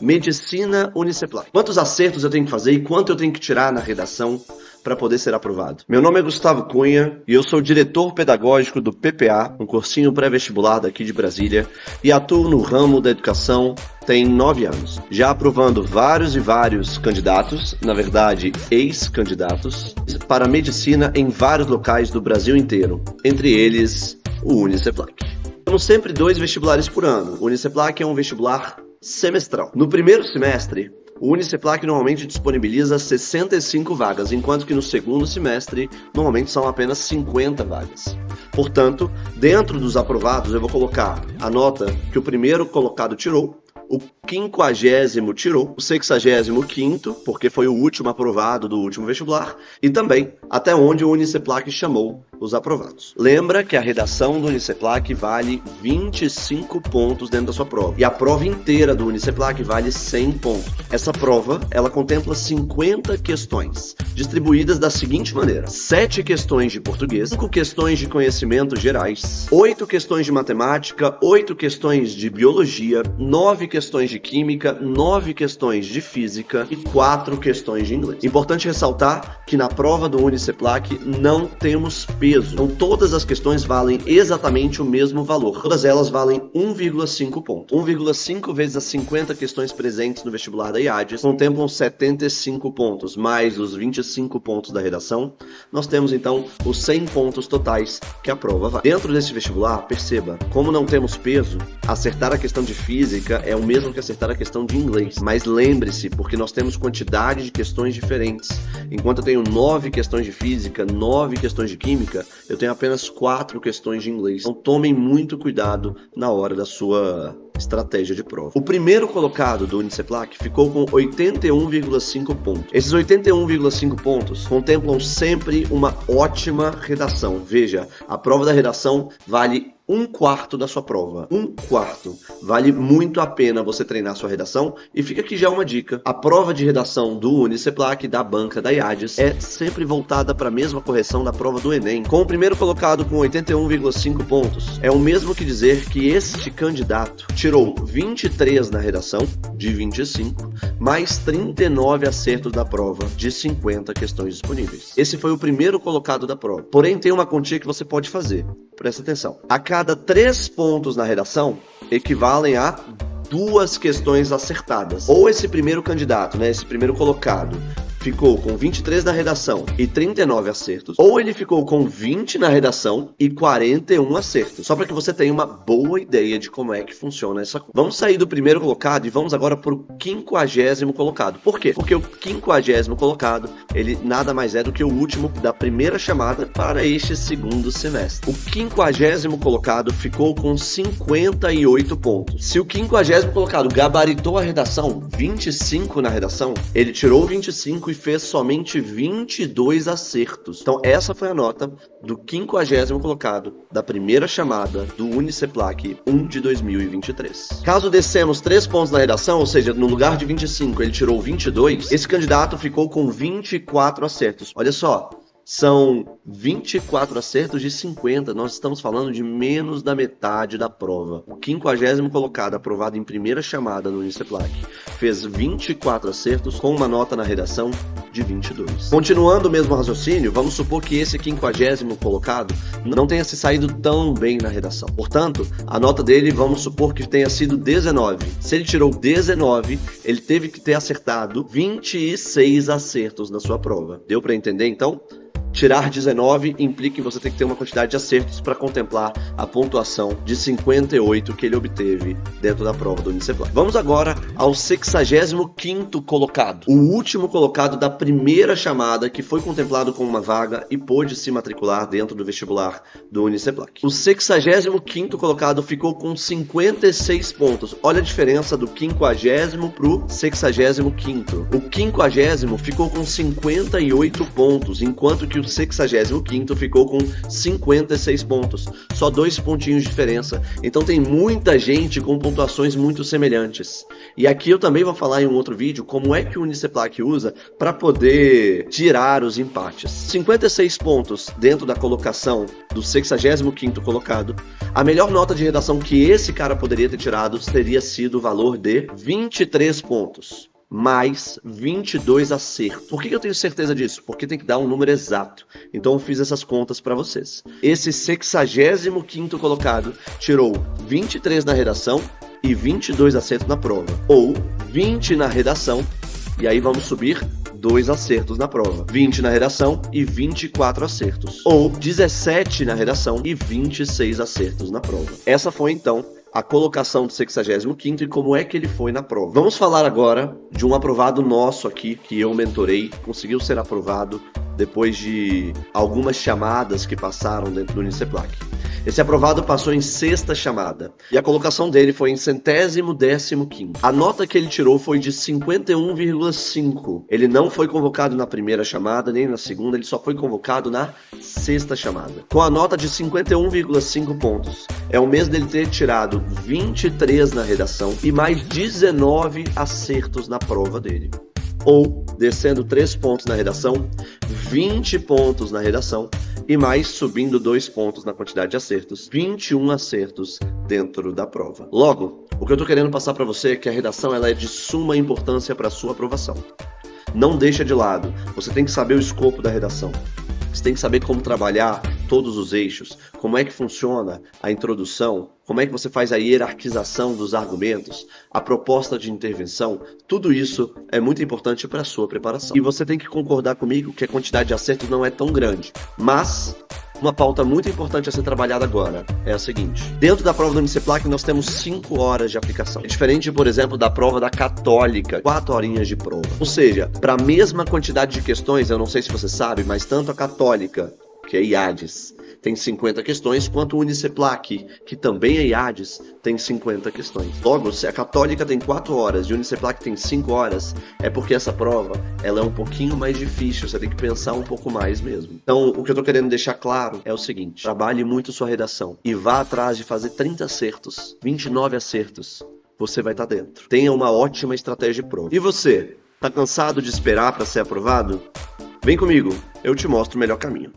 Medicina Uniceplac. Quantos acertos eu tenho que fazer e quanto eu tenho que tirar na redação para poder ser aprovado? Meu nome é Gustavo Cunha e eu sou diretor pedagógico do PPA, um cursinho pré-vestibular daqui de Brasília, e atuo no ramo da educação tem 9 anos, já aprovando vários e vários candidatos, na verdade ex-candidatos, para medicina em vários locais do Brasil inteiro, entre eles o Uniceplac. Temos sempre 2 vestibulares por ano. O Uniceplac é um vestibular semestral. No primeiro semestre, o Uniceplac normalmente disponibiliza 65 vagas, enquanto que no segundo semestre, normalmente são apenas 50 vagas. Portanto, dentro dos aprovados, eu vou colocar a nota que o primeiro colocado tirou, o 50º tirou, o 65º, porque foi o último aprovado do último vestibular, e também até onde o Uniceplac chamou os aprovados. Lembra que a redação do Uniceplac vale 25 pontos dentro da sua prova, e a prova inteira do Uniceplac vale 100 pontos. Essa prova, ela contempla 50 questões, distribuídas da seguinte maneira: 7 questões de português, 5 questões de conhecimentos gerais, 8 questões de matemática, 8 questões de biologia, 9 questões de química, 9 questões de física e 4 questões de inglês. Importante ressaltar que na prova do Uniceplac não temos peso. Então todas as questões valem exatamente o mesmo valor. Todas elas valem 1,5 ponto. 1,5 vezes as 50 questões presentes no vestibular da IADES contemplam 75 pontos, mais os 25 pontos da redação. Nós temos então os 100 pontos totais que a prova vale. Dentro desse vestibular, perceba, como não temos peso, acertar a questão de física é o mesmo que acertar a questão de inglês. Mas lembre-se, porque nós temos quantidade de questões diferentes. Enquanto eu tenho 9 questões de física, 9 questões de química, eu tenho apenas 4 questões de inglês. Então tomem muito cuidado na hora da sua estratégia de prova. O primeiro colocado do Uniceplac ficou com 81,5 pontos. Esses 81,5 pontos contemplam sempre uma ótima redação. Veja, a prova da redação vale 1/4 da sua prova. 1/4. Vale muito a pena você treinar sua redação. E fica aqui já uma dica. A prova de redação do Uniceplac, da banca da IADES, é sempre voltada para a mesma correção da prova do Enem. Com o primeiro colocado com 81,5 pontos, é o mesmo que dizer que este candidato tirou 23 na redação, de 25, mais 39 acertos da prova, de 50 questões disponíveis. Esse foi o primeiro colocado da prova. Porém, tem uma continha que você pode fazer. Presta atenção. A cada 3 pontos na redação, equivalem a 2 questões acertadas. Ou esse primeiro candidato, esse primeiro colocado, ficou com 23 na redação e 39 acertos, ou ele ficou com 20 na redação e 41 acertos. Só para que você tenha uma boa ideia de como é que funciona essa coisa. Vamos sair do primeiro colocado e vamos agora para o 50º colocado. Por quê? Porque o 50º colocado, ele nada mais é do que o último da primeira chamada para este segundo semestre. O 50º colocado ficou com 58 pontos. Se o 50º colocado gabaritou a redação, 25 na redação, ele tirou 25 e fez somente 22 acertos. Então essa foi a nota do 50º colocado da primeira chamada do Uniceplac 1 de 2023. Caso descemos 3 pontos na redação, ou seja, no lugar de 25 ele tirou 22, esse candidato ficou com 24 acertos. Olha só, são 24 acertos de 50, nós estamos falando de menos da metade da prova. O 50º colocado, aprovado em primeira chamada no Uniceplac, fez 24 acertos com uma nota na redação de 22. Continuando o mesmo raciocínio, vamos supor que esse 50º colocado não tenha se saído tão bem na redação. Portanto, a nota dele, vamos supor que tenha sido 19. Se ele tirou 19, ele teve que ter acertado 26 acertos na sua prova. Deu para entender então? Tirar 19 implica que você tem que ter uma quantidade de acertos para contemplar a pontuação de 58 que ele obteve dentro da prova do Uniceplac. Vamos agora ao 65º colocado, o último colocado da primeira chamada que foi contemplado com uma vaga e pôde se matricular dentro do vestibular do Uniceplac. O 65º colocado ficou com 56 pontos. Olha a diferença do 50º para o 65º. O 50º ficou com 58 pontos, enquanto que que o 65º ficou com 56 pontos. Só 2 pontinhos de diferença. Então tem muita gente com pontuações muito semelhantes. E aqui eu também vou falar em um outro vídeo como é que o Uniceplac usa para poder tirar os empates. 56 pontos dentro da colocação do 65º colocado. A melhor nota de redação que esse cara poderia ter tirado teria sido o valor de 23 pontos. Mais 22 acertos. Por que eu tenho certeza disso? Porque tem que dar um número exato. Então eu fiz essas contas para vocês. Esse 65º colocado tirou 23 na redação e 22 acertos na prova. Ou 20 na redação, e aí vamos subir 2 acertos na prova. 20 na redação e 24 acertos. Ou 17 na redação e 26 acertos na prova. Essa foi então a colocação do 65º e como é que ele foi na prova. Vamos falar agora de um aprovado nosso aqui, que eu mentorei, conseguiu ser aprovado depois de algumas chamadas que passaram dentro do Uniceplac. Esse aprovado passou em 6ª chamada e a colocação dele foi em 115º. A nota que ele tirou foi de 51,5. Ele não foi convocado na primeira chamada nem na segunda, ele só foi convocado na 6ª chamada. Com a nota de 51,5 pontos, é o mês dele ter tirado 23 na redação e mais 19 acertos na prova dele. Ou, descendo 3 pontos na redação, 20 pontos na redação e mais subindo 2 pontos na quantidade de acertos, 21 acertos dentro da prova. Logo, o que eu estou querendo passar para você é que a redação ela é de suma importância para a sua aprovação. Não deixa de lado, você tem que saber o escopo da redação. Você tem que saber como trabalhar todos os eixos, como é que funciona a introdução, como é que você faz a hierarquização dos argumentos, a proposta de intervenção. Tudo isso é muito importante para a sua preparação. E você tem que concordar comigo que a quantidade de acertos não é tão grande. Mas uma pauta muito importante a ser trabalhada agora é a seguinte. Dentro da prova do Uniceplac nós temos 5 horas de aplicação. É diferente, por exemplo, da prova da Católica, 4 horinhas de prova. Ou seja, para a mesma quantidade de questões, eu não sei se você sabe, mas tanto a Católica, que é IADES, tem 50 questões, quanto o Uniceplac, que também é IADES, tem 50 questões. Logo, se a Católica tem 4 horas e o Uniceplac tem 5 horas, é porque essa prova ela é um pouquinho mais difícil, você tem que pensar um pouco mais mesmo. Então, o que eu tô querendo deixar claro é o seguinte, trabalhe muito sua redação e vá atrás de fazer 30 acertos, 29 acertos, você vai estar dentro. Tenha uma ótima estratégia de prova. E você, tá cansado de esperar para ser aprovado? Vem comigo, eu te mostro o melhor caminho.